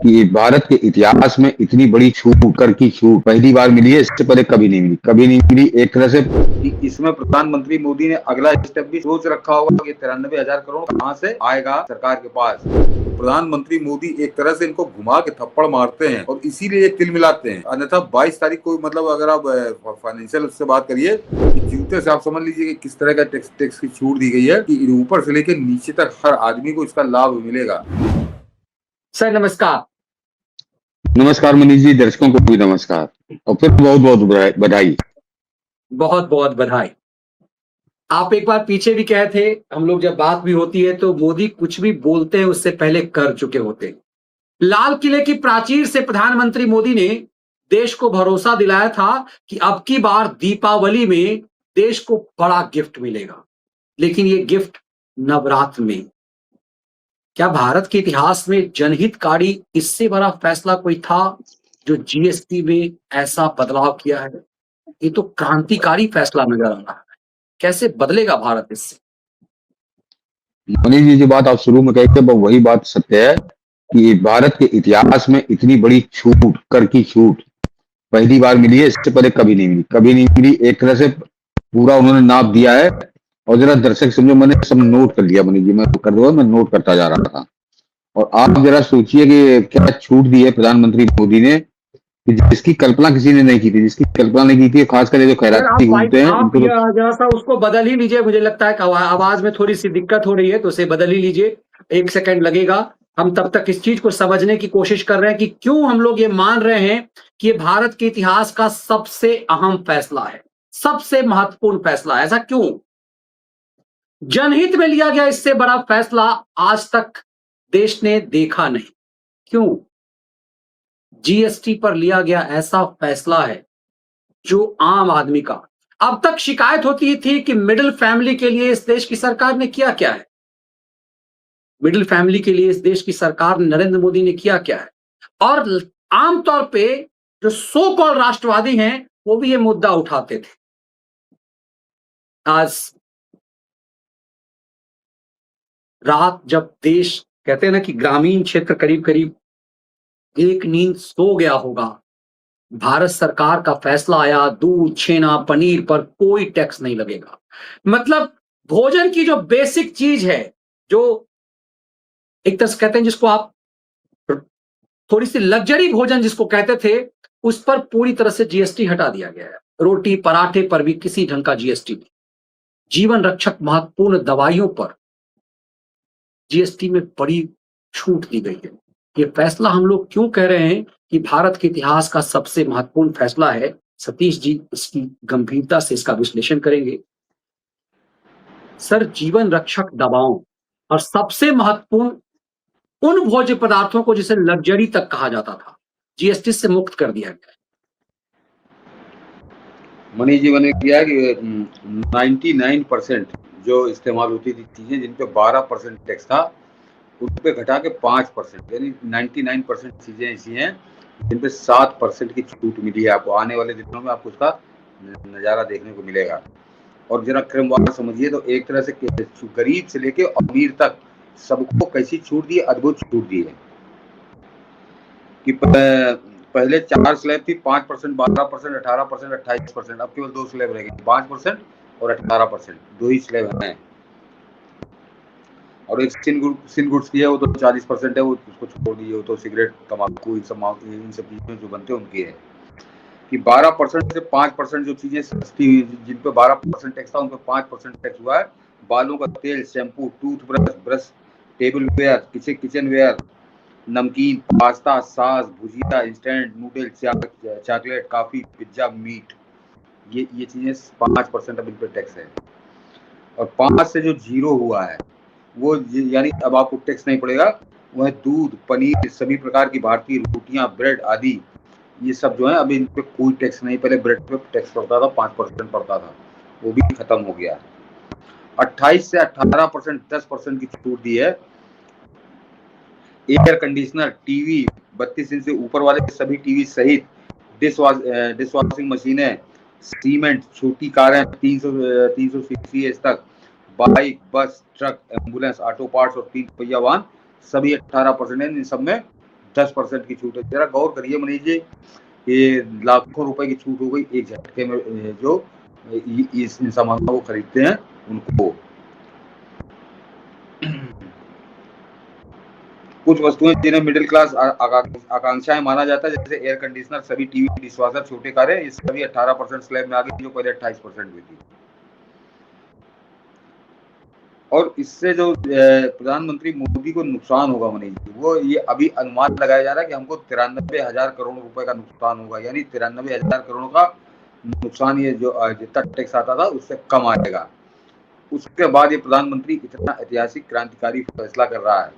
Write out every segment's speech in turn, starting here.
कि भारत के इतिहास में इतनी बड़ी छूट कर की छूट पहली बार मिली है। इससे पहले कभी नहीं मिली एक तरह से। कि इसमें प्रधानमंत्री मोदी ने अगला स्टेप भी सोच रखा होगा कि 93,000 करोड़ कहां से आएगा सरकार के पास। तो प्रधानमंत्री मोदी एक तरह से इनको घुमा के थप्पड़ मारते हैं और इसीलिए एक तिल मिलाते हैं। अन्यथा 22 तारीख को मतलब अगर आप फाइनेंशियल उससे बात करिए, जूते से आप समझ लीजिए कि किस तरह का टैक्स की छूट दी गई है कि ऊपर से लेकर नीचे तक हर आदमी को इसका लाभ मिलेगा। सर नमस्कार। नमस्कार मनीष जी, दर्शकों को भी नमस्कार और फिर बहुत बहुत बधाई। बहुत बहुत बधाई। आप एक बार पीछे भी कहे थे, हम लोग जब बात भी होती है तो मोदी कुछ भी बोलते हैं उससे पहले कर चुके होते हैं। लाल किले की प्राचीर से प्रधानमंत्री मोदी ने देश को भरोसा दिलाया था कि अब की बार दीपावली में देश को बड़ा गिफ्ट मिलेगा, लेकिन ये गिफ्ट नवरात्र में। क्या भारत के इतिहास में जनहितकारी इससे बड़ा फैसला कोई था जो जीएसटी में ऐसा बदलाव किया है? ये तो क्रांतिकारी फैसला नजर आ रहा है। कैसे बदलेगा भारत इससे? मनीष जी, जो बात आप शुरू में कहे थे वो वही बात सत्य है कि भारत के इतिहास में इतनी बड़ी छूट कर की छूट पहली बार मिली है। इससे पहले कभी नहीं मिली एक तरह से। पूरा उन्होंने नाप दिया है। और जरा दर्शक समझो, मैंने सब नोट कर लिया मनीष जी, मैं कर दूंगा, मैं नोट करता जा रहा था। और आप जरा सोचिए कि क्या छूट दी है प्रधानमंत्री मोदी ने कि जिसकी कल्पना किसी ने नहीं की थी, जिसकी कल्पना नहीं की थी, खासकर जो सर खैराती घूमते हैं आप उनको तो। जरा सा उसको बदल ही लीजिए। मुझे लगता है कि आवाज में थोड़ी सी दिक्कत हो रही है, तो उसे बदल ही लीजिए। 1 सेकंड लगेगा। हम तब तक इस चीज को समझने की कोशिश कर रहे हैं कि क्यों हम लोग ये मान रहे हैं कि ये भारत के इतिहास का सबसे अहम फैसला है, सबसे महत्वपूर्ण फैसला है। ऐसा क्यों? जनहित में लिया गया इससे बड़ा फैसला आज तक देश ने देखा नहीं। क्यों? जीएसटी पर लिया गया ऐसा फैसला है जो आम आदमी का। अब तक शिकायत होती थी कि मिडिल फैमिली के लिए इस देश की सरकार ने किया क्या है। मिडिल फैमिली के लिए इस देश की सरकार नरेंद्र मोदी ने किया क्या है। और आमतौर पे जो सो कॉल राष्ट्रवादी हैं वो भी ये मुद्दा उठाते थे। आज रात जब देश, कहते हैं ना कि ग्रामीण क्षेत्र करीब करीब एक नींद सो गया होगा, भारत सरकार का फैसला आया, दूध छेना पनीर पर कोई टैक्स नहीं लगेगा। मतलब भोजन की जो बेसिक चीज है, जो एक तरह से कहते हैं जिसको आप थोड़ी सी लग्जरी भोजन जिसको कहते थे, उस पर पूरी तरह से जीएसटी हटा दिया गया है। रोटी पराठे पर भी किसी ढंग का जीएसटी नहीं। जीवन रक्षक महत्वपूर्ण दवाइयों पर जीएसटी में बड़ी छूट दी गई है। ये फैसला हम लोग क्यों कह रहे हैं कि भारत के इतिहास का सबसे महत्वपूर्ण फैसला है? सतीश जी इसकी गंभीरता से इसका विश्लेषण करेंगे। सर, जीवन रक्षक दवाओं और सबसे महत्वपूर्ण उन भोज्य पदार्थों को जिसे लग्जरी तक कहा जाता था, जीएसटी से मुक्त कर दिया गया। मनीष जी, मैंने किया कि 99% जो इस्तेमाल होती थी चीजें जिन पे 12% टैक्स था, उन पे घटा के 5%, यानी 99% चीजें ऐसी हैं जिन पे 7% की छूट मिली है। आपको आने वाले दिनों में आपको उसका नजारा देखने को मिलेगा। और जरा क्रमवार समझिए तो एक तरह से गरीब से लेके अमीर तक सबको कैसी छूट दी है, अद्भुत छूट दी है। कि पहले 4 स्लैब थी, 5%, 12%, 18%, 28%। अब केवल 2 स्लैब रह गए, 5% और 18%, 2 ही स्लैब हैं। और एक सिन गुड्स की है, वो तो 40% है, वो उसको छोड़ दीजिए, वो तो सिगरेट तंबाकू इन सब चीजें जो बनते हैं उनकी है। कि 12% से 5% जो चीजें सस्ती हुई, जिन पे 12% टैक्स था उन पे 5% टैक्स हुआ है। बालों का तेल, shampoo, toothbrush, brush, tableware, kitchenware, नमकीन, पास्ता, सॉस, भुजिया, instant noodle, chocolate, coffee, pizza, meat, ये चीजें 5% अब इन पे टैक्स है। और 5 से जो जीरो हुआ है वो यानी अब आपको टैक्स नहीं पड़ेगा, वो है दूध, पनीर, सभी प्रकार की भारतीय रोटियां, ब्रेड आदि। ये सब जो है अभी इन पे कोई टैक्स नहीं। पहले ब्रेड पे टैक्स पड़ता था, 5% पड़ता था, वो भी खत्म हो गया। 28 से 18% 10% की छूट दी है। एयर कंडीशनर, टीवी, 32 इंच से ऊपर वाले सभी टीवी सहित डिश वॉशिंग मशीनें, सीमेंट, छोटी कारें 300 सीसीएस तक, बाइक, बस, ट्रक, एम्बुलेंस, ऑटो पार्ट्स और 3 पहिया वाहन सभी 18%। इन सब में 10% की छूट है। जरा गौर करिए मनीष जी, ये लाखों रुपए की छूट हो गई एक झटके में, जो इन सामानों को खरीदते हैं उनको। कुछ वस्तुएं जिन्हें मिडिल क्लास आकांक्षाएं माना जाता है, जैसे एयर कंडीशनर, सभी टीवी, डिशवॉशर, छोटे कारें, ये सभी 18% स्लैब में आ गई, जो पहले 28% हुई थी। और इससे जो प्रधानमंत्री मोदी को नुकसान होगा मनीष जी, वो ये अभी अनुमान लगाया जा रहा है कि हमको 93,000 करोड़ रुपए का नुकसान होगा, यानी 93,000 करोड़ का नुकसान, ये जो जितना टैक्स आता था उससे कम आएगा। उसके बाद ये प्रधानमंत्री इतना ऐतिहासिक क्रांतिकारी फैसला कर रहा है।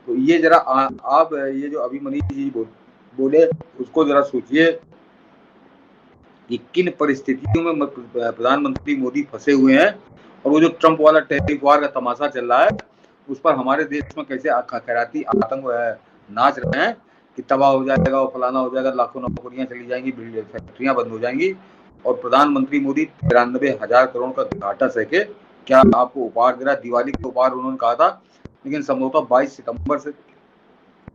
तो ये जरा आप ये जो अभी मनीष जी बोले उसको जरा सोचिए कि किन परिस्थितियों में प्रधानमंत्री मोदी फंसे हुए हैं, और वो जो ट्रंप वाला टैरिफ वार का तमाशा चल रहा है उस पर हमारे देश में कैसे खैराती आतंक नाच रहे हैं कि तबाह हो जाएगा और फलाना हो जाएगा, लाखों नौकरियां चली जाएंगी, फैक्ट्रियां बंद हो जाएंगी, और प्रधानमंत्री मोदी 93,000 करोड़ का घाटा सह के क्या आपको उपहार दे रहा है। दिवाली का उपहार उन्होंने कहा था, लेकिन संभवतः 22 सितंबर से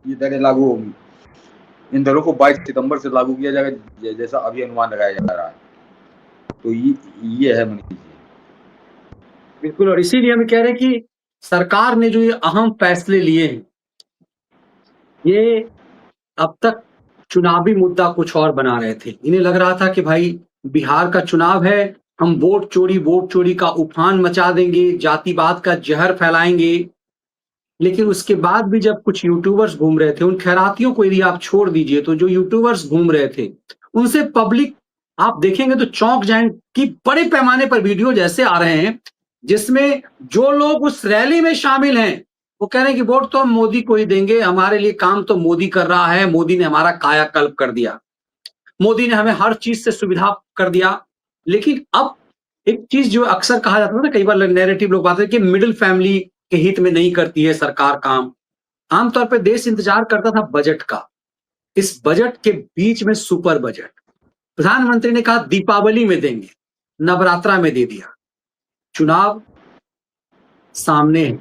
ये दरें लागू होंगी। इन दरों को 22 सितंबर से लागू किया जाएगा, जैसा अभी अनुमान लगाया जा रहा है। तो ये है मनीष जी। बिल्कुल, और इसीलिए हम कह रहे हैं कि सरकार ने जो ये अहम फैसले लिए हैं, ये अब तक चुनावी मुद्दा कुछ और बना रहे थे। इन्हें लग रहा था कि भाई बिहार का चुनाव है, हम वोट चोरी का उफान मचा देंगे, जातिवाद का जहर फैलाएंगे। लेकिन उसके बाद भी जब कुछ यूट्यूबर्स घूम रहे थे, उन खैरातियों को यदि आप छोड़ दीजिए, तो जो यूट्यूबर्स घूम रहे थे उनसे पब्लिक आप देखेंगे तो चौंक जाएंगे कि बड़े पैमाने पर वीडियो जैसे आ रहे हैं जिसमें जो लोग उस रैली में शामिल हैं वो कह रहे हैं कि वोट तो हम मोदी को ही देंगे, हमारे लिए काम तो मोदी कर रहा है, मोदी ने हमारा कायाकल्प कर दिया, मोदी ने हमें हर चीज से सुविधा कर दिया। लेकिन अब एक चीज जो अक्सर कहा जाता है ना, कई बार नैरेटिव लोग बात है कि मिडिल फैमिली के हित में नहीं करती है सरकार काम। आमतौर पर देश इंतजार करता था बजट का, इस बजट के बीच में सुपर बजट प्रधानमंत्री ने कहा दीपावली में देंगे, नवरात्रा में दे दिया, चुनाव सामने है।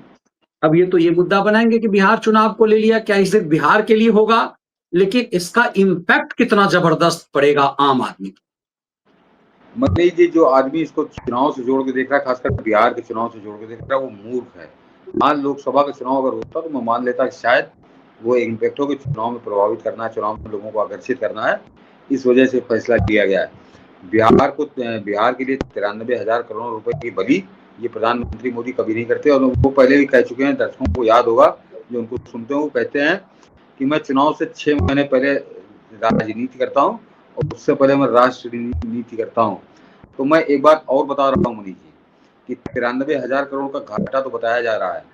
अब ये मुद्दा बनाएंगे कि बिहार चुनाव को ले लिया, क्या इसे बिहार के लिए होगा, लेकिन इसका इंपैक्ट कितना जबरदस्त पड़ेगा आम आदमी। मनीष जी, जो आदमी इसको चुनाव से जोड़ के देख रहा है, खासकर बिहार के चुनाव से जोड़ के देख रहा है, वो मूर्ख है। आज लोकसभा का चुनाव अगर होता तो मैं मान लेता कि शायद वो इम्पैक्ट हो कि चुनाव में प्रभावित करना है, चुनाव में लोगों को आकर्षित करना है, इस वजह से फैसला किया गया है। बिहार के लिए 93,000 करोड़ रुपए की बलि ये प्रधानमंत्री मोदी कभी नहीं करते, और वो पहले भी कह चुके हैं, दर्शकों को याद होगा जो उनको सुनते हैं, वो कहते हैं कि मैं चुनाव से 6 महीने पहले राजनीति करता हूँ और उससे पहले मैं राष्ट्र नीति करता हूँ। तो मैं एक बात और बता रहा हूँ मनीष जी कि 93,000 करोड़ का घाटा तो बताया जा रहा है,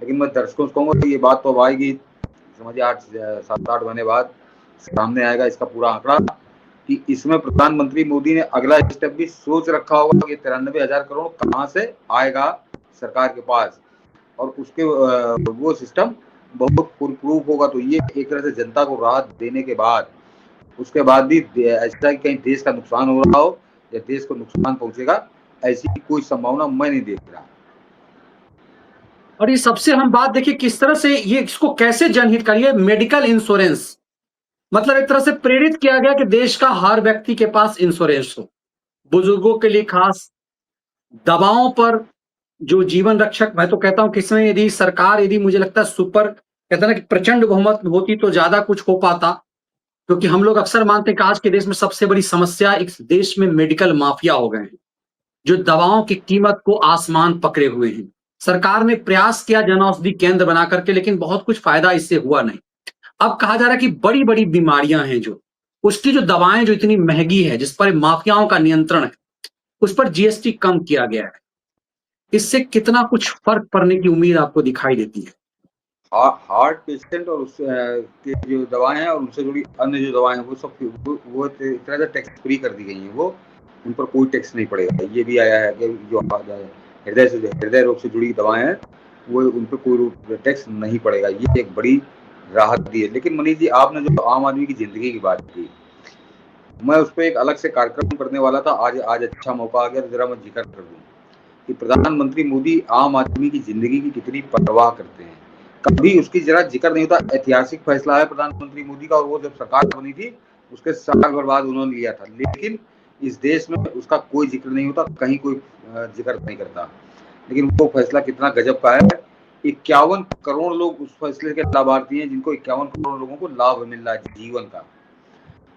लेकिन मैं दर्शकों से कहूंगा कि ये बात तो अब आएगी, समझिए 7-8 महीने बाद सामने आएगा इसका पूरा आंकड़ा, कि इसमें प्रधानमंत्री मोदी ने अगला स्टेप भी सोच रखा होगा कि 93,000 करोड़ कहाँ से आएगा सरकार के पास, और उसके वो सिस्टम बहुत फुल प्रूफ होगा। तो ये एक तरह से जनता को राहत देने के बाद, उसके बाद भी ऐसा कि कहीं देश का नुकसान हो रहा हो या देश को नुकसान पहुंचेगा, ऐसी कोई संभावना मैं नहीं देख रहा। और ये सबसे हम बात देखिए किस तरह से ये इसको कैसे जनहित करिए, मेडिकल इंश्योरेंस मतलब एक तरह से प्रेरित किया गया कि देश का हर व्यक्ति के पास इंश्योरेंस हो, बुजुर्गों के लिए खास, दवाओं पर जो जीवन रक्षक, मैं तो कहता हूं कि इसमें यदि सरकार मुझे लगता है सुपर कहता ना कि प्रचंड बहुमत होती तो ज्यादा कुछ हो पाता, क्योंकि हम लोग अक्सर मानते हैं कि आज के देश में सबसे बड़ी समस्या इस देश में मेडिकल माफिया हो गए हैं, जो दवाओं की कीमत को आसमान पकड़े हुए हैं। सरकार ने प्रयास किया जन औषधि केंद्र बना करके, लेकिन बहुत कुछ फायदा इससे हुआ नहीं। अब कहा जा रहा है कि बड़ी बड़ी बीमारियां हैं जो उसकी जो दवाएं जो इतनी महंगी है, जिस पर माफियाओं का नियंत्रण है, उस पर जीएसटी कम किया गया है। इससे कितना कुछ फर्क पड़ने की उम्मीद आपको दिखाई देती है? हार्ट पेशेंट और उसके जो दवाएं हैं और उनसे जुड़ी अन्य जो दवाएं हैं वो सब वो एक तरह से टैक्स फ्री कर दी गई हैं, वो उन पर कोई टैक्स नहीं पड़ेगा। ये भी आया है कि जो हृदय रोग से जुड़ी दवाएं हैं वो उन पर कोई टैक्स नहीं पड़ेगा, ये एक बड़ी राहत दी है। लेकिन मनीष जी, आपने जो आम आदमी की जिंदगी की बात की, मैं उस पर एक अलग से कार्यक्रम करने वाला था, आज अच्छा मौका आ गया, जरा मैं जिक्र कर दूं कि प्रधानमंत्री मोदी आम आदमी की जिंदगी की कितनी परवाह करते हैं। कभी उसकी जरा जिक्र नहीं होता। ऐतिहासिक फैसला है प्रधानमंत्री मोदी का, और वो जब सरकार बनी थी उसके साल भर बाद उन्होंने लिया था, लेकिन इस देश में उसका कोई जिक्र नहीं होता, कहीं कोई जिक्र नहीं करता। लेकिन वो फैसला कितना गजब का है। 51 करोड़ लोग उस फैसले के लाभार्थी हैं, जिनको 51 करोड़ लोगों को लाभ मिल रहा है जीवन का।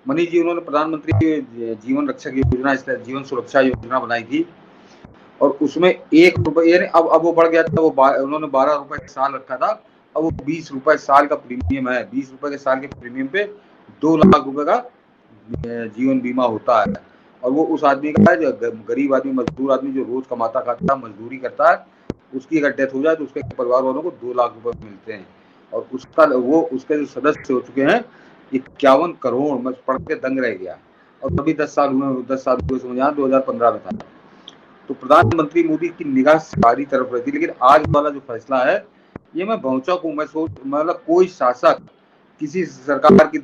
मनीष जी, उन्होंने प्रधानमंत्री जीवन रक्षक योजना, जीवन सुरक्षा योजना बनाई थी, और उसमें ₹1 यानी अब वो बढ़ गया था, वो उन्होंने ₹12 साल रखा था, अब वो ₹20 साल का प्रीमियम है। ₹20 के साल के प्रीमियम पे 2 लाख रुपए का जीवन बीमा होता है, और वो उस आदमी का है जो गरीब आदमी, मजदूर आदमी, जो रोज कमाता खाता, मजदूरी करता है, उसकी अगर डेथ हो जाए तो उसके परिवार वालों को 2 लाख रुपए मिलते हैं। और उसका वो उसके जो सदस्य हो चुके हैं 51 करोड़, मैं पढ़ के दंग रह गया। और अभी 10 साल हुए समझ, 2015 में था। तो प्रधानमंत्री मोदी की निगाह सारी तरफ रहती, लेकिन आज वाला जो फैसला है ये मैं भौचक हूँ। मैं मतलब कोई शासक, किसी सरकार की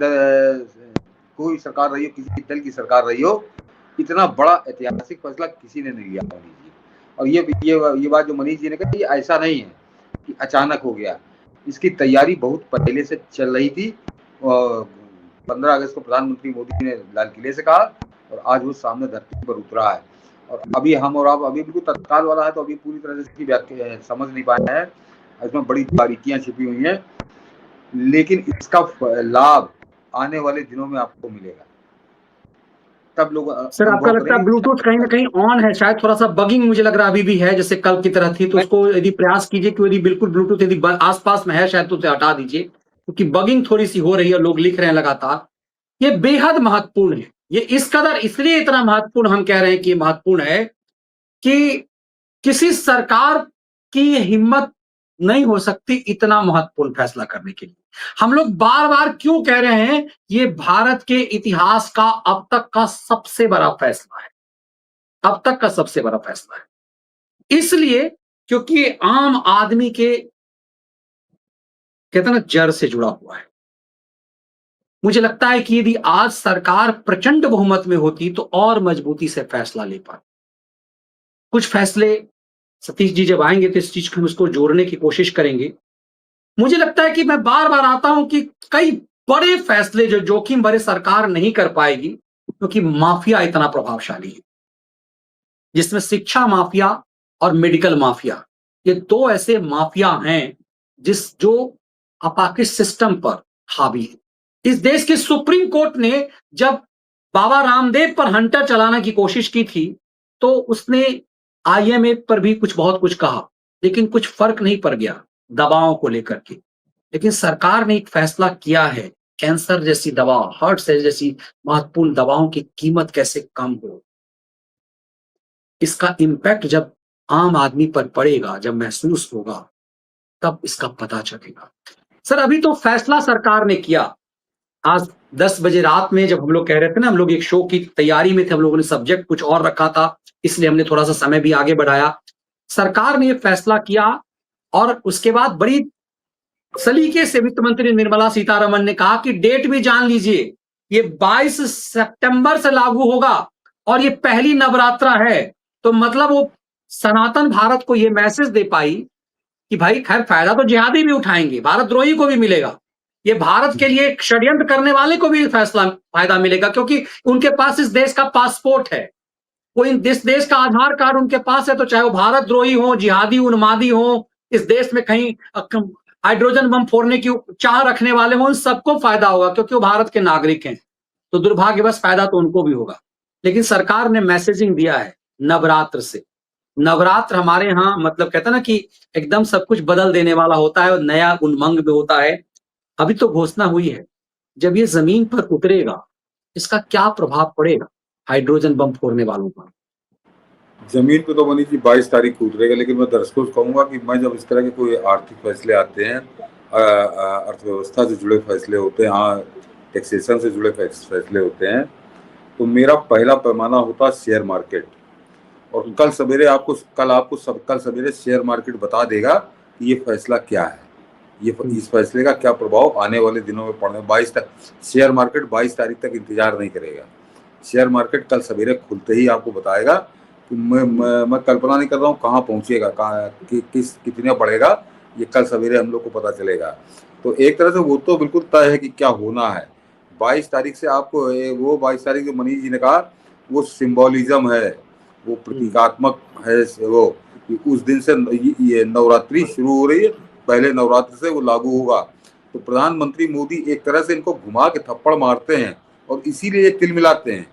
कोई सरकार रही हो, किसी दल की सरकार रही हो, इतना बड़ा ऐतिहासिक फैसला किसी ने नहीं लिया मनीष जी। और ये बात जो मनीष जी ने कही, ये ऐसा नहीं है कि अचानक हो गया, इसकी तैयारी बहुत पहले से चल रही थी। 15 अगस्त को प्रधानमंत्री मोदी ने लाल किले से कहा, और आज वो सामने धरती पर उतरा है। और अभी हम और आप अभी बिल्कुल तत्काल वाला है, तो अभी पूरी तरह से इसकी व्याख्या समझ नहीं पाए हैं, इसमें बड़ी बारीकियां छिपी हुई हैं, लेकिन इसका लाभ आने वाले दिनों में आपको मिलेगा। तब लोग सर, आपका लगता है ब्लूटूथ कहीं ना कहीं ऑन है, शायद थोड़ा सा बगिंग मुझे लग रहा है अभी भी है, जैसे कल की तरह थी, तो उसको यदि प्रयास कीजिए कि यदि बिल्कुल ब्लूटूथ यदि आसपास में है शायद तो उसे हटा दीजिए, क्योंकि बगिंग थोड़ी सी हो रही है, लोग लिख रहे हैं लगातार। ये बेहद महत्वपूर्ण है, ये इस कदर इसलिए इतना महत्वपूर्ण हम कह रहे हैं कि ये महत्वपूर्ण है कि किसी सरकार की हिम्मत नहीं हो सकती इतना महत्वपूर्ण फैसला करने के लिए। हम लोग बार बार क्यों कह रहे हैं, ये भारत के इतिहास का अब तक का सबसे बड़ा फैसला है, अब तक का सबसे बड़ा फैसला है। इसलिए क्योंकि आम आदमी के कहते हैं ना जड़ से जुड़ा हुआ है। मुझे लगता है कि यदि आज सरकार प्रचंड बहुमत में होती तो और मजबूती से फैसला ले पाती। कुछ फैसले सतीश जी जब आएंगे तो इस चीज को हम इसको जोड़ने की कोशिश करेंगे। मुझे लगता है कि मैं बार बार आता हूं कि कई बड़े फैसले जो जोखिम भरे सरकार नहीं कर पाएगी, क्योंकि माफिया इतना प्रभावशाली है, जिसमें शिक्षा माफिया और मेडिकल माफिया, ये 2 ऐसे माफिया हैं जो आपाकिस सिस्टम पर हावी है। इस देश के सुप्रीम कोर्ट ने जब बाबा रामदेव पर हंटर चलाने की कोशिश की थी, तो उसने IMA पर भी बहुत कुछ कहा, लेकिन कुछ फर्क नहीं पड़ गया दवाओं को लेकर के। लेकिन सरकार ने एक फैसला किया है, कैंसर जैसी दवा, हार्ट से जैसी महत्वपूर्ण दवाओं की कीमत कैसे कम हो। इसका इंपैक्ट जब आम आदमी पर पड़ेगा, जब महसूस होगा, तब इसका पता चलेगा। सर, अभी तो फैसला सरकार ने किया। आज 10 बजे रात में जब हम लोग कह रहे थे ना, हम लोग एक शो की तैयारी में थे, हम लोगों ने सब्जेक्ट कुछ और रखा था, इसलिए हमने थोड़ा सा समय भी आगे बढ़ाया। सरकार ने यह फैसला किया, और उसके बाद बड़ी सलीके से वित्त मंत्री निर्मला सीतारमण ने कहा कि डेट भी जान लीजिए, ये 22 सितंबर से लागू होगा, और ये पहली नवरात्रा है। तो मतलब वो सनातन भारत को ये मैसेज दे पाई कि भाई खैर फायदा तो जिहादी भी उठाएंगे, भारत द्रोही को भी मिलेगा, ये भारत के लिए षड्यंत्र करने वाले को भी फायदा मिलेगा, क्योंकि उनके पास इस देश का पासपोर्ट है, कोई इस देश का आधार कार्ड उनके पास है, तो चाहे वो भारत द्रोही हो, जिहादी उन्मादी हो, इस देश में कहीं हाइड्रोजन बम फोड़ने की चाह रखने वाले हो, उन सबको फायदा होगा, क्योंकि वो भारत के नागरिक हैं। तो दुर्भाग्यवश फायदा तो उनको भी होगा। लेकिन सरकार ने मैसेजिंग दिया है नवरात्र से। नवरात्र हमारे यहाँ मतलब कहते हैं ना कि एकदम सब कुछ बदल देने वाला होता है, और नया उमंग में होता है। अभी तो घोषणा हुई है, जब ये जमीन पर उतरेगा इसका क्या प्रभाव पड़ेगा हाइड्रोजन बम फोड़ने वालों पर। जमीन पे तो मनीष जी 22 तारीख को उतरेगा, लेकिन मैं दर्शकों से कहूंगा कि मैं जब इस तरह के कोई आर्थिक फैसले आते हैं, अर्थव्यवस्था से जुड़े फैसले होते हैं, हाँ टैक्सेशन से जुड़े फैसले होते हैं, तो मेरा पहला पैमाना होता है शेयर मार्केट। और कल सवेरे शेयर मार्केट बता देगा कि ये फैसला क्या है, इस फैसले का क्या प्रभाव आने वाले दिनों में पड़ने। 22 तक शेयर मार्केट 22 तारीख तक इंतजार नहीं करेगा। शेयर मार्केट कल सवेरे खुलते ही आपको बताएगा कि मैं कल्पना नहीं कर रहा हूँ कहाँ पहुंचेगा, कितना बढ़ेगा ये कल सवेरे हम लोग को पता चलेगा। तो एक तरह से वो तो बिल्कुल तय है कि क्या होना है। 22 तारीख से आपको वो 22 तारीख जो मनीष जी ने कहा वो सिंबोलिज्म है, वो प्रतीकात्मक है। वो कि उस दिन से ये नवरात्रि शुरू हो रही है, पहले नवरात्र से वो लागू होगा। तो प्रधानमंत्री मोदी एक तरह से इनको घुमा के थप्पड़ मारते हैं और इसीलिए तिल मिलाते हैं।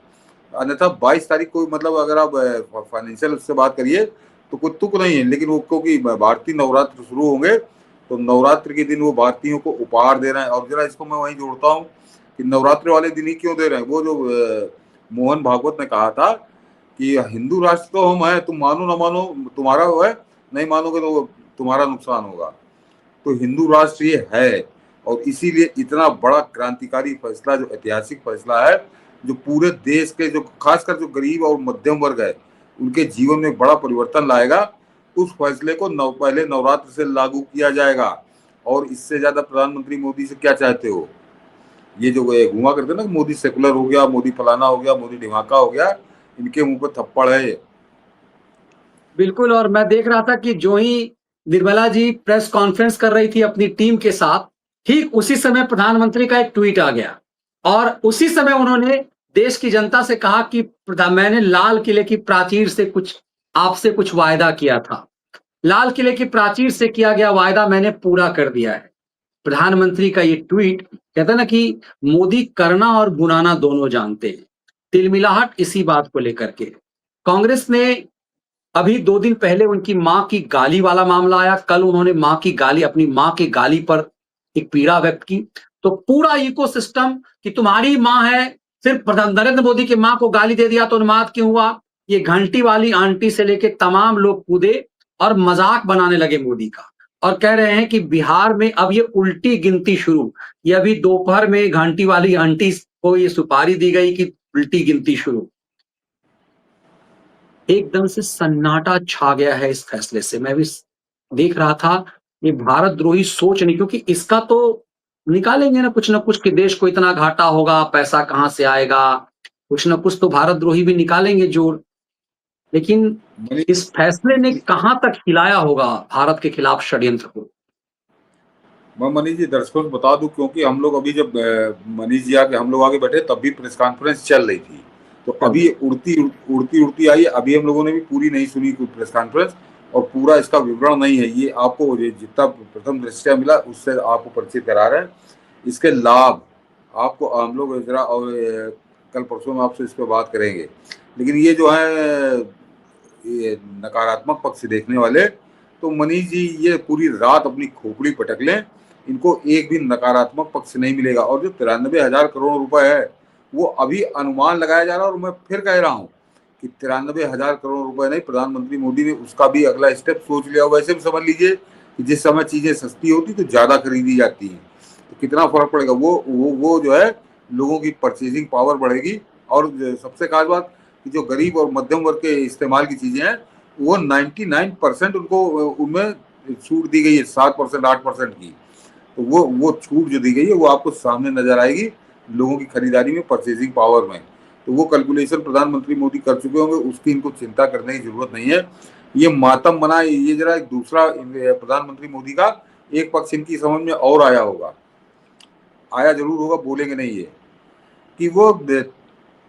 अन्यथा 22 तारीख को मतलब अगर आप फाइनेंशियल उससे बात करिए तो कोई तुक नहीं है, लेकिन वो क्योंकि भारतीय नवरात्र शुरू होंगे तो नवरात्र के दिन वो भारतीयों को उपहार दे रहे हैं। और जरा इसको मैं वहीं जोड़ता हूँ कि नवरात्र वाले दिन ही क्यों दे रहे हैं। वो जो मोहन भागवत ने कहा था कि हिंदू राष्ट्र तो हम हैं, तुम मानो ना मानो तुम्हारा वो है, नहीं मानोगे तो तुम्हारा नुकसान होगा। तो हिंदू राष्ट्र ये है और इसीलिए इतना बड़ा क्रांतिकारी फैसला, जो ऐतिहासिक फैसला है, जो पूरे देश के जो खासकर जो गरीब और मध्यम वर्ग है उनके जीवन में बड़ा परिवर्तन लाएगा। उस फैसले को पहले नवरात्र से लागू किया जाएगा। और इससे ज्यादा प्रधानमंत्री मोदी से क्या चाहते हो। ये जो घुमा करते ना मोदी सेकुलर हो गया, मोदी फलाना हो गया, मोदी ढिमाका हो गया, इनके मुंह पे थप्पड़ है ये। बिल्कुल। और मैं देख रहा था कि जो ही निर्मला जी प्रेस कॉन्फ्रेंस कर रही थी अपनी टीम के साथ, ठीक उसी समय प्रधानमंत्री का एक ट्वीट आ गया और उसी समय उन्होंने देश की जनता से कहा कि मैंने लाल किले की प्राचीर से कुछ आपसे कुछ वायदा किया था। लाल किले की प्राचीर से किया गया वायदा मैंने पूरा कर दिया है। प्रधानमंत्री का ये ट्वीट कहता है ना कि मोदी करना और बुनाना दोनों जानते हैं। तिलमिलाहट इसी बात को लेकर के कांग्रेस ने अभी 2 दिन पहले उनकी मां की गाली वाला मामला आया। कल उन्होंने मां की गाली, अपनी मां की गाली पर एक पीड़ा व्यक्त की। तो पूरा इकोसिस्टम कि तुम्हारी मां है, सिर्फ नरेंद्र मोदी की मां को गाली दे दिया तो उन्माद क्यों हुआ। ये घंटी वाली आंटी से लेके तमाम लोग कूदे और मजाक बनाने लगे मोदी का और कह रहे हैं कि बिहार में अब ये उल्टी गिनती शुरू। ये अभी दोपहर में घंटी वाली आंटी को ये सुपारी दी गई कि उल्टी गिनती शुरू। एकदम से सन्नाटा छा गया है इस फैसले से। मैं भी देख रहा था ये भारतद्रोही सोच नहीं, क्योंकि इसका तो निकालेंगे ना कुछ कि देश को इतना घाटा होगा, पैसा कहां से आएगा, कुछ ना कुछ तो भारतद्रोही भी निकालेंगे जोर। लेकिन इस फैसले ने कहां तक हिलाया होगा भारत के खिलाफ षड्यंत्र को। मैं मनीष जी दर्शकों को बता दूं, क्योंकि हम लोग अभी जब मनीष जी आके हम लोग आगे बैठे तब भी प्रेस कॉन्फ्रेंस चल रही थी। तो अभी उड़ती आई, अभी हम लोगों ने भी पूरी नहीं सुनी कोई प्रेस कॉन्फ्रेंस और पूरा इसका विवरण नहीं है। ये आपको जितना प्रथम दृष्टया मिला उससे आपको परिचित करा रहे हैं। इसके लाभ आपको हम लोग जरा और कल परसों में आपसे इस पर बात करेंगे। लेकिन ये जो है ये नकारात्मक पक्ष देखने वाले, तो मनीष जी ये पूरी रात अपनी खोपड़ी पटक लें, इनको एक भी नकारात्मक पक्ष नहीं मिलेगा। और जो 93,000 करोड़ रुपए है वो अभी अनुमान लगाया जा रहा है। और मैं फिर कह रहा हूँ कि 93,000 करोड़ रुपए नहीं, प्रधानमंत्री मोदी ने उसका भी अगला स्टेप सोच लिया। वैसे भी समझ लीजिए कि जिस समय चीजें सस्ती होती तो ज्यादा खरीदी जाती हैं, तो कितना फर्क पड़ेगा। वो जो है लोगों की परचेजिंग पावर बढ़ेगी। और सबसे खास बात कि जो गरीब और मध्यम वर्ग के इस्तेमाल की चीजें हैं वो 99% उनको उनमें छूट दी गई है, 7% 8% की। तो वो छूट जो दी गई है वो आपको सामने नजर आएगी लोगों की खरीदारी में, परचेजिंग पावर में। तो वो कैलकुलेशन प्रधानमंत्री मोदी कर चुके होंगे, उसकी इनको चिंता करने की जरूरत नहीं है। ये मातम बना, ये जरा एक दूसरा प्रधानमंत्री मोदी का एक पक्ष इनकी समझ में और आया होगा, आया जरूर होगा, बोलेंगे नहीं ये, कि वो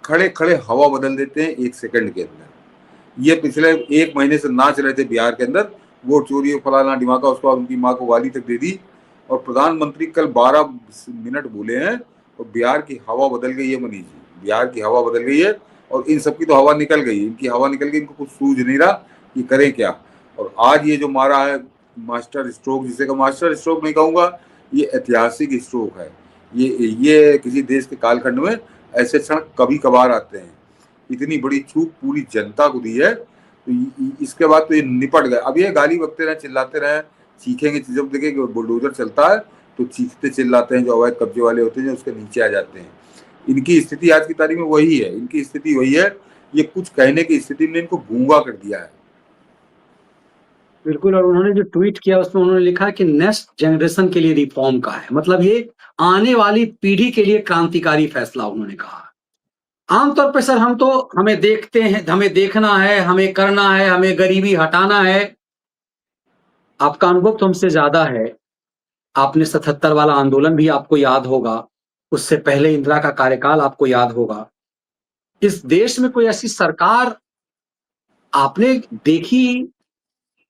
खड़े खड़े हवा बदल देते हैं 1 सेकंड के अंदर। ये पिछले 1 महीने से नाच रहे थे बिहार के अंदर, वोट चोरी फलाना ढिमाका, उसके बाद उनकी माँ को गाली तक दे दी। और प्रधानमंत्री कल 12 मिनट बोले हैं और बिहार की हवा बदल गई है मनीष जी, बिहार की हवा बदल गई है। और इन सबकी तो हवा निकल गई, इनकी हवा निकल गई, इनको कुछ सूझ नहीं रहा कि करें क्या। और आज ये जो मारा है मास्टर स्ट्रोक, जिसे का मास्टर स्ट्रोक नहीं कहूंगा, ये ऐतिहासिक स्ट्रोक है। ये किसी देश के कालखंड में ऐसे क्षण कभी कभार आते हैं। इतनी बड़ी चूक पूरी जनता को दी है, तो इसके बाद तो ये निपट गए। अब ये गाली बकते रहे, चिल्लाते रहे, चीखेंगे, जब देखेंगे बुलडोजर चलता है तो चीखते चिल्लाते हैं जो अवैध कब्जे वाले होते हैं, जो उसके नीचे आ जाते हैं। इनकी स्थिति आज की तारीख में वही है, इनकी स्थिति वही है। ये कुछ कहने की स्थिति ने इनको गूंगा कर दिया है। बिल्कुल। और उन्होंने जो ट्वीट किया उसमें उन्होंने लिखा कि नेक्स्ट जनरेशन के लिए रिफॉर्म का है, मतलब ये आने वाली पीढ़ी के लिए क्रांतिकारी फैसला उन्होंने कहा। आमतौर पे सर हम तो हमें देखते हैं, हमें देखना है, हमें करना है, हमें गरीबी हटाना है। आपका अनुभव तो हमसे ज्यादा है। आपने 77 वाला आंदोलन भी आपको याद होगा, उससे पहले इंदिरा का कार्यकाल आपको याद होगा। इस देश में कोई ऐसी सरकार आपने देखी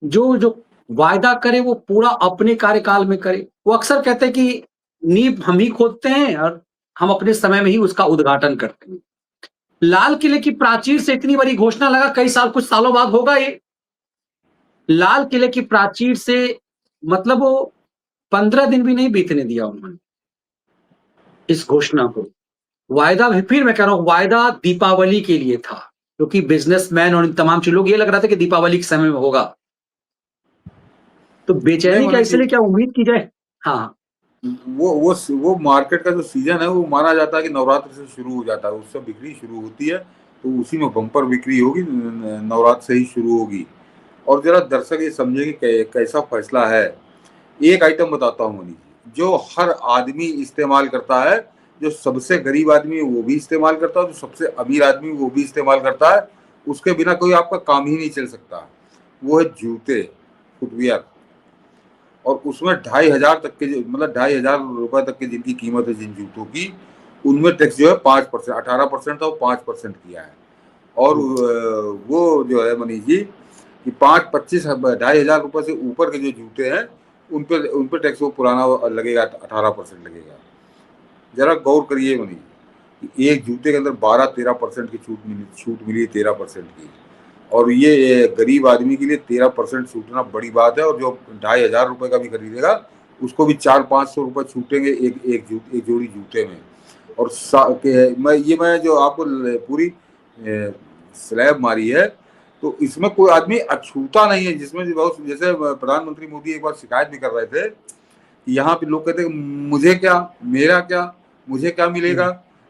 जो जो वायदा करे वो पूरा अपने कार्यकाल में करे? वो अक्सर कहते हैं कि नींव हम ही खोदते हैं और हम अपने समय में ही उसका उद्घाटन करते हैं। लाल किले की प्राचीर से इतनी बड़ी घोषणा लगा, कई साल, कुछ सालों बाद होगा ये। लाल किले की प्राचीर से मतलब वो 15 दिन भी नहीं बीतने दिया उन्होंने इस घोषणा को। वायदा भी, फिर मैं कह रहा हूं, वायदा दीपावली के लिए था, क्योंकि बिजनेसमैन और इन तमाम चीजों लोग ये लग रहा था कि दीपावली के समय में होगा। तो नहीं बेचैनी क्या, मनीष जी, इसलिए क्या उम्मीद की जाए? हाँ, वो मार्केट का जो सीजन है वो माना जाता है कि नवरात्र से शुरू हो जाता है, उससे बिक्री शुरू होती है, तो उसी में बम्पर बिक्री होगी, नवरात्र से ही शुरू होगी। और जरा दर्शक ये समझे कि कैसा फैसला है। एक आइटम बताता हूँ मनीष जी, जो हर आदमी इस्तेमाल करता है, जो सबसे गरीब आदमी है वो भी इस्तेमाल करता है, जो सबसे अमीर आदमी वो भी इस्तेमाल करता है, उसके बिना कोई आपका काम ही नहीं चल सकता। वो है जूते, फुटवियर। और उसमें 2,500 तक के, मतलब 2,500 रुपए तक की जिनकी कीमत है जिन जूतों की, उनमें टैक्स जो है 5%, 18% था, वो 5% किया है। और वो जो है मनीष जी कि 5-25 2,500 रुपए से ऊपर के जो जूते हैं उन पर टैक्स वो पुराना लगेगा, 18% लगेगा। जरा गौर करिए मनीष कि एक जूते के अंदर 12-13% की छूट मिली है, 13% की। और ये गरीब आदमी के लिए 13% छूटना बड़ी बात है। और जो 2,500 रुपए का भी खरीदेगा उसको भी 400-500 रुपए छूटेंगे एक जोड़ी जूते में। और मैं जो आपको पूरी स्लैब मारी है, तो इसमें कोई आदमी अछूता नहीं है, जिसमें बहुत, जैसे प्रधानमंत्री मोदी एक बार शिकायत भी कर रहे थे कि यहाँ पे लोग कहते हैं मुझे क्या, मेरा क्या, मुझे क्या मिलेगा।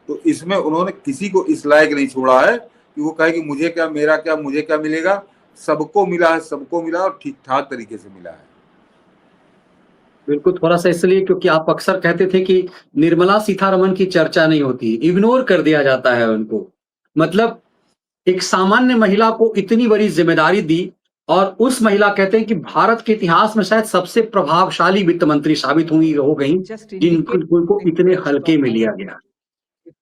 तो इसमें उन्होंने किसी को इस लायक नहीं छोड़ा है कि वो कहे कि मुझे क्या, मेरा क्या, मुझे क्या मिलेगा। सबको मिला है, सबको मिला और ठीक ठाक तरीके से मिला है। बिल्कुल, थोड़ा-सा इसलिए क्योंकि आप अक्सर कहते थे कि निर्मला सीतारमण की चर्चा नहीं होती, इग्नोर कर दिया जाता है उनको। मतलब एक सामान्य महिला को इतनी बड़ी ज़िम्मेदारी दी और उस महिला, कहते हैं कि भारत के इतिहास में शायद सबसे प्रभावशाली वित्त मंत्री साबित हुई हो गईं, Just जिनको indicate जिनको the इतने request हल्के from में लिया our गया। if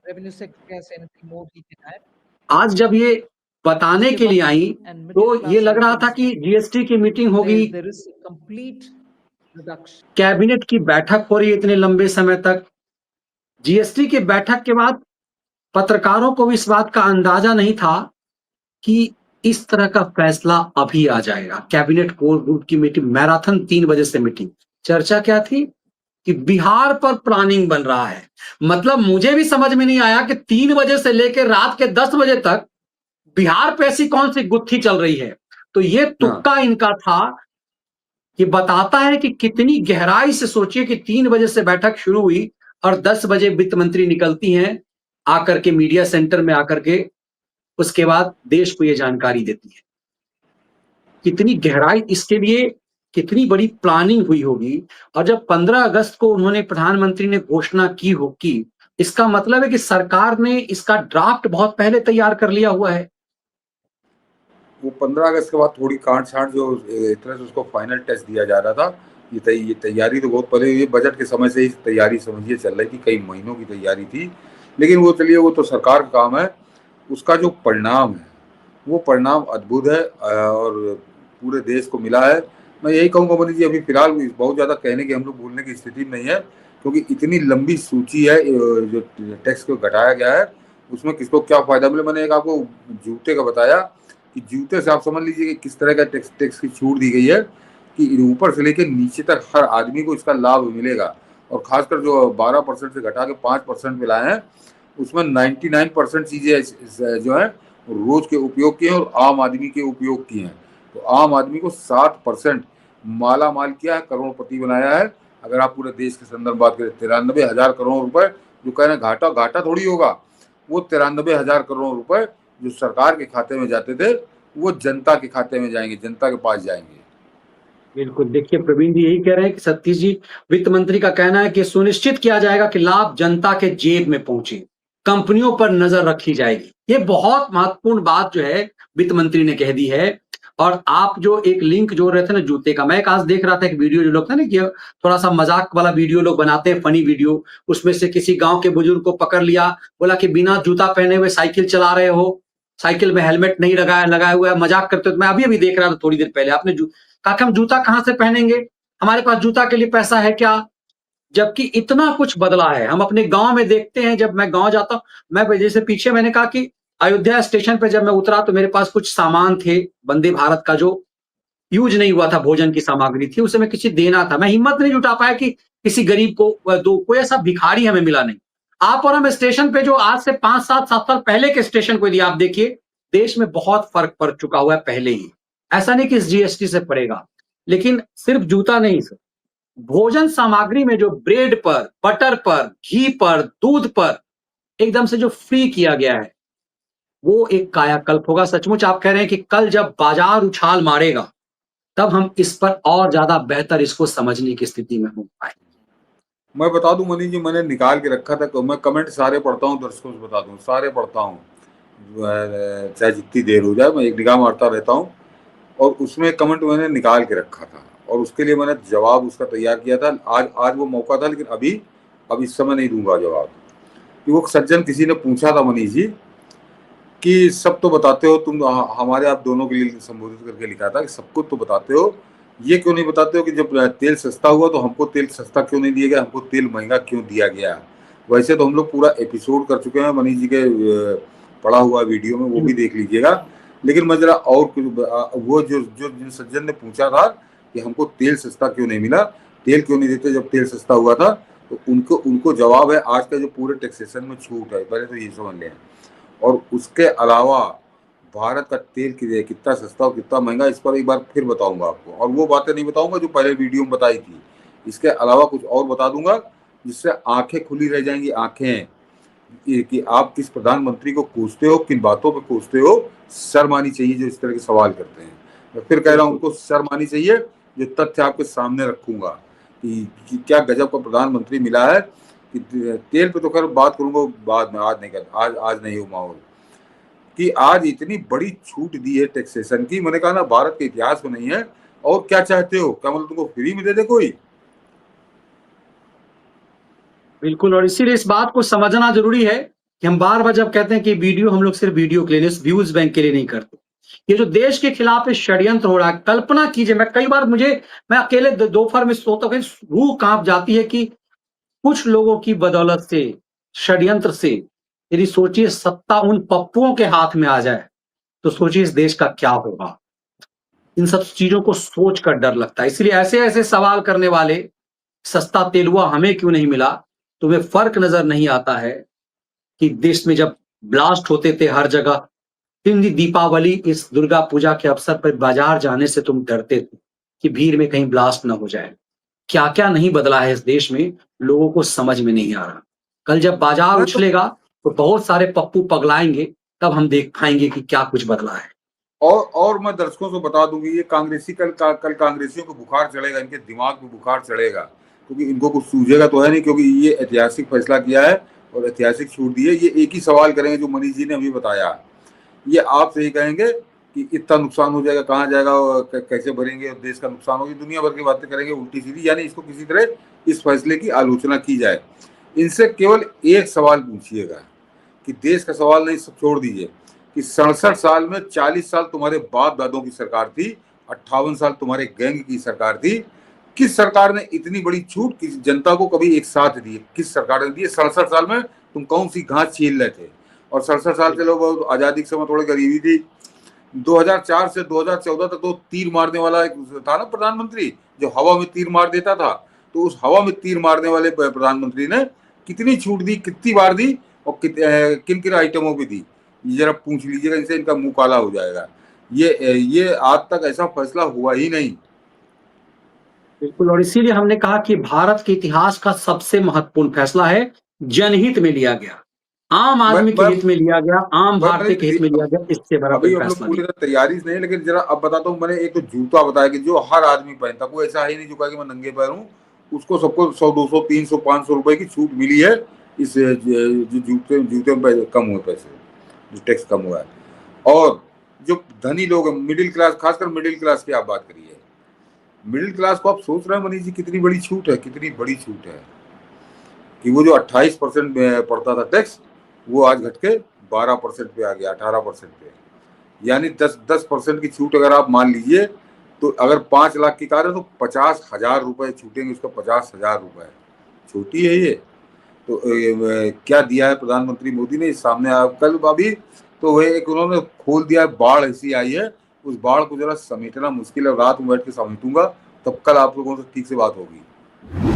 Revenue Secretary has anything more he can add. आज जब ये बताने के लिए आई, And तो middle ये class लग रहा था items, कि जीएसटी की मीटिंग होगी, there is a complete reduction. Cabinet की बैठक हो रही है इतने लंबे समय तक। जीएसटी की बैठक के बाद पत्रकारों को भी इस बात का अंदाजा नहीं था कि इस तरह का फैसला अभी आ जाएगा। कैबिनेट कोर ग्रुप की मीटिंग, मैराथन 3 बजे से मीटिंग। चर्चा क्या थी कि बिहार पर प्लानिंग बन रहा है। मतलब मुझे भी समझ में नहीं आया कि 3 बजे से लेकर रात के 10 बजे तक बिहार पे ऐसी कौन सी गुत्थी चल रही है। तो ये तुक्का इनका था। ये बताता है कि कितनी गहराई से, सोचिए कि 3 बजे से बैठक शुरू हुई और 10 बजे वित्त मंत्री निकलती हैं आकर के मीडिया सेंटर में आकर के, उसके बाद देश को ये जानकारी देती है। कितनी गहराई, इसके लिए कितनी बड़ी प्लानिंग हुई होगी। और जब 15 अगस्त को उन्होंने, प्रधानमंत्री ने घोषणा की, इसका मतलब है कि सरकार ने इसका ड्राफ्ट बहुत पहले तैयार कर लिया हुआ है। वो 15 अगस्त के बाद थोड़ी काट छाट जो एक तरह से उसको फाइनल टेस्ट दिया जा रहा था। ये तैयारी तो बहुत पहले, ये बजट के समय से ही तैयारी समझिए चल रही थी, कई महीनों की तैयारी थी। लेकिन वो चलिए, वो तो सरकार का काम है। उसका जो परिणाम है वो परिणाम अद्भुत है और पूरे देश को मिला है। मैं यही कहूँगा मनीष जी, अभी फिलहाल बहुत ज़्यादा कहने की, हम लोग बोलने की स्थिति में नहीं है, क्योंकि इतनी लंबी सूची है जो टैक्स को घटाया गया है, उसमें किसको क्या फायदा मिले। मैंने एक आपको जूते का बताया कि जूते से आप समझ लीजिए कि किस तरह का टैक्स की छूट दी गई है कि ऊपर से लेकर नीचे तक हर आदमी को इसका लाभ मिलेगा। और खासकर जो 12% से घटा के 5% मिलाए हैं, उसमें 99% चीज़ें जो है रोज के उपयोग की हैं और आम आदमी के उपयोग की हैं। तो आम आदमी को 60% माला माल किया है, करोड़पति बनाया है। अगर आप पूरे देश के संदर्भ बात करें, 93,000 करोड़ रुपए, जो कह रहे हैं घाटा थोड़ी होगा, वो 93,000 करोड़ रुपए जो सरकार के खाते में जाते थे, वो जनता के खाते में जाएंगे, जनता के पास जाएंगे। बिल्कुल, देखिए प्रवीण जी यही कह रहे हैं कि सतीश जी, वित्त मंत्री का कहना है कि सुनिश्चित किया जाएगा कि लाभ जनता के जेब में पहुंचे, कंपनियों पर नजर रखी जाएगी। ये बहुत महत्वपूर्ण बात जो है वित्त मंत्री ने कह दी है। और आप जो एक लिंक जोड़ रहे थे ना जूते का, मैं एक आज देख रहा था एक वीडियो, जो लोग था ना कि थोड़ा सा मजाक वाला वीडियो लोग बनाते हैं, फनी वीडियो, उसमें से किसी गांव के बुजुर्ग को पकड़ लिया, बोला कि बिना जूता पहने हुए साइकिल चला रहे हो, साइकिल में हेलमेट नहीं लगाया हुआ है, मजाक करते हो। तो मैं अभी देख रहा था थोड़ी देर पहले, आपने कहा कि हम जूता कहाँ से पहनेंगे, हमारे पास जूता के लिए पैसा है क्या? जबकि इतना कुछ बदला है। हम अपने गांव में देखते हैं, जब मैं गांव जाता हूं, मैं जैसे पीछे मैंने कहा कि अयोध्या स्टेशन पे जब मैं उतरा तो मेरे पास कुछ सामान थे वंदे भारत का, जो यूज नहीं हुआ था, भोजन की सामग्री थी, उसे मैं किसी देना था, मैं हिम्मत नहीं जुटा पाया कि किसी गरीब को दो, कोई ऐसा भिखारी हमें मिला नहीं। आप और हम स्टेशन पे जो आज से 5, 7, 7 साल पहले के स्टेशन को यदि आप देखिए, देश में बहुत फर्क पड़ चुका हुआ है पहले ही। ऐसा नहीं कि इस जीएसटी से पड़ेगा, लेकिन सिर्फ जूता नहीं सर, भोजन सामग्री में जो ब्रेड पर, बटर पर, घी पर, दूध पर एकदम से जो फ्री किया गया है, वो एक कायाकल्प होगा। सचमुच आप कह रहे हैं कि कल जब बाजार उछाल मारेगा, तब हम इस पर और ज्यादा बेहतर इसको समझने की स्थिति में हो पाए। मैं बता दूं मनीष जी, मैंने निकाल के रखा था, मैं कमेंट सारे पढ़ता हूँ, दर्शकों से बता दूं, सारे पढ़ता हूँ, चाहे जितनी देर हो जाए, मैं एक निगाह मारता रहता हूँ। और उसमें कमेंट मैंने निकाल के रखा था और उसके लिए मैंने जवाब उसका तैयार किया था। आज वो मौका था, लेकिन अब इस समय नहीं दूंगा जवाब। कि वो सज्जन किसी ने पूछा था मनीष जी कि सब तो बताते हो तुम, हमारे आप दोनों के लिए संबोधित करके लिखा था कि सब कुछ तो बताते हो, ये क्यों नहीं बताते हो कि जब तेल सस्ता हुआ तो हमको तेल सस्ता क्यों नहीं दिया गया, हमको तेल महंगा क्यों दिया गया। वैसे तो हम लोग पूरा एपिसोड कर चुके हैं मनीष जी के पड़ा हुआ वीडियो में, वो भी देख लीजिएगा। लेकिन मैं जरा और कुछ, वो जो जिन सज्जन ने पूछा था कि हमको तेल सस्ता क्यों नहीं मिला, तेल क्यों नहीं देते जब तेल सस्ता हुआ था, तो उनको जवाब है आज का जो पूरे टैक्सेशन में छूट है, पहले तो ये समझ लें। और उसके अलावा भारत का तेल कितना सस्ता और कितना महंगा, इस पर एक बार फिर बताऊंगा आपको। और वो बातें नहीं बताऊंगा जो पहले वीडियो में बताई थी, इसके अलावा कुछ और बता दूंगा जिससे आंखें खुली रह जाएंगी, आंखें, कि आप किस प्रधानमंत्री को कोसते हो, किन बातों पे कोसते हो। शर्म आनी चाहिए जो इस तरह के सवाल करते हैं। मैं फिर कह रहा हूँ, उनको शर्म आनी चाहिए। जो तथ्य आपके सामने रखूंगा कि क्या गजब का प्रधानमंत्री मिला है। कि तेल पे तो खैर बात करूंगा बाद में, आज नहीं कर, आज नहीं हो माहौल कि आज इतनी बड़ी छूट दी है टैक्सेशन की। मैंने कहा ना, भारत के इतिहास में नहीं है। और क्या चाहते हो, क्या मतलब तुमको फ्री में दे दे कोई? बिल्कुल, और इसीलिए इस बात को समझना जरूरी है कि हम बार बार जब कहते हैं कि वीडियो, हम लोग सिर्फ वीडियो के लिए, व्यूज बैंक के लिए नहीं करते। ये जो देश के खिलाफ षड्यंत्र हो रहा है, कल्पना कीजिए, मैं कई बार मैं अकेले दोपहर में सोता हूँ, रूह कांप जाती है कि कुछ लोगों की बदौलत से, षड्यंत्र से, यदि सोचिए सत्ता उन पप्पुओं के हाथ में आ जाए, तो सोचिए इस देश का क्या होगा। इन सब चीजों को सोच कर डर लगता है। इसलिए ऐसे ऐसे सवाल करने वाले, सस्ता तेल हुआ हमें क्यों नहीं मिला, तुम्हें फर्क नजर नहीं आता है कि देश में जब ब्लास्ट होते थे हर जगह, दीपावली, इस दुर्गा पूजा के अवसर पर बाजार जाने से तुम डरते थे कि भीड़ में कहीं ब्लास्ट ना हो जाए। क्या क्या नहीं बदला है इस देश में, लोगों को समझ में नहीं आ रहा। कल जब बाजार मैं तो उछलेगा तो बहुत सारे पप्पू पगलाएंगे, तब हम देख पाएंगे कि क्या कुछ बदला है। और मैं दर्शकों को बता दूंगी, ये कांग्रेसी कल कांग्रेसियों को बुखार चढ़ेगा, इनके दिमाग में बुखार चढ़ेगा, क्योंकि इनको कुछ सूझेगा तो है नहीं, क्योंकि ये ऐतिहासिक फैसला किया है और ऐतिहासिक छूट दी है। ये एक ही सवाल करेंगे जो मनीष जी ने अभी बताया। ये आपसे ही कहेंगे कि इतना नुकसान हो जाएगा, कहाँ जाएगा, कैसे भरेंगे, देश का नुकसान होगी, दुनिया भर की बातें करेंगे उल्टी सीधी, यानी इसको किसी तरह इस फैसले की आलोचना की जाए। इनसे केवल एक सवाल पूछिएगा, कि देश का सवाल नहीं, सब छोड़ दीजिए, कि 67 साल में 40 साल तुम्हारे बाप दादों की सरकार थी, 58 साल तुम्हारे गैंग की सरकार थी, किस सरकार ने इतनी बड़ी छूट किस जनता को कभी एक साथ दी? किस सरकार ने दी? 67 साल में तुम कौन सी घास छील रहे थे? और 67 साल से लोग, आजादी के समय थोड़ी गरीबी थी। 2004 से 2014 तक तो तीर मारने वाला एक था ना प्रधानमंत्री, जो हवा में तीर मार देता था। तो उस हवा में तीर मारने वाले प्रधानमंत्री ने कितनी छूट दी, कितनी बार दी, और किन किन आइटमों पे दी? ये जरा पूछ लीजिएगा इनसे, इनका मुंह काला हो जाएगा। ये आज तक ऐसा फैसला हुआ ही नहीं। बिल्कुल, और इसीलिए हमने कहा कि भारत के इतिहास का सबसे महत्वपूर्ण फैसला है, जनहित में लिया गया, आम आदमी के हित में लिया गया, आम भारतीय के हित में लिया गया। इससे बड़ा कोई अभी हम लोग फैसला पूरी नहीं। तरह तैयारी से नहीं, लेकिन जरा अब बताता हूँ। मैंने एक तो जूता बताया कि जो हर आदमी पहनता, कोई ऐसा ही नहीं जो कहा कि मैं नंगे पैर हूँ, उसको सबको 100, 200, 300, 500 रुपए की छूट मिली है। इस जो जूते में कम हुए पैसे, जो टैक्स कम हुआ है। और जो धनी लोग, मिडिल क्लास, खासकर मिडिल क्लास की आप बात करिए, मिडिल क्लास को आप सोच रहे हैं मनीष जी कितनी बड़ी छूट है, कितनी बड़ी छूट है कि वो जो 28% पड़ता था टैक्स, वो आज घट के 12% पे आ गया, 18% पे, यानी 10% की छूट अगर आप मान लीजिए, तो अगर 5 लाख की कार है तो 50,000 रुपए छूटेंगे, उसका 50,000 रुपए, छोटी है ये तो क्या दिया है प्रधानमंत्री मोदी ने सामने कल अभी, तो वह एक उन्होंने खोल दिया, बाढ़ ऐसी आई है, उस बाढ़ को जरा समेटना मुश्किल है, रात में बैठ के समेटूंगा, तब कल आप लोगों से ठीक से बात होगी।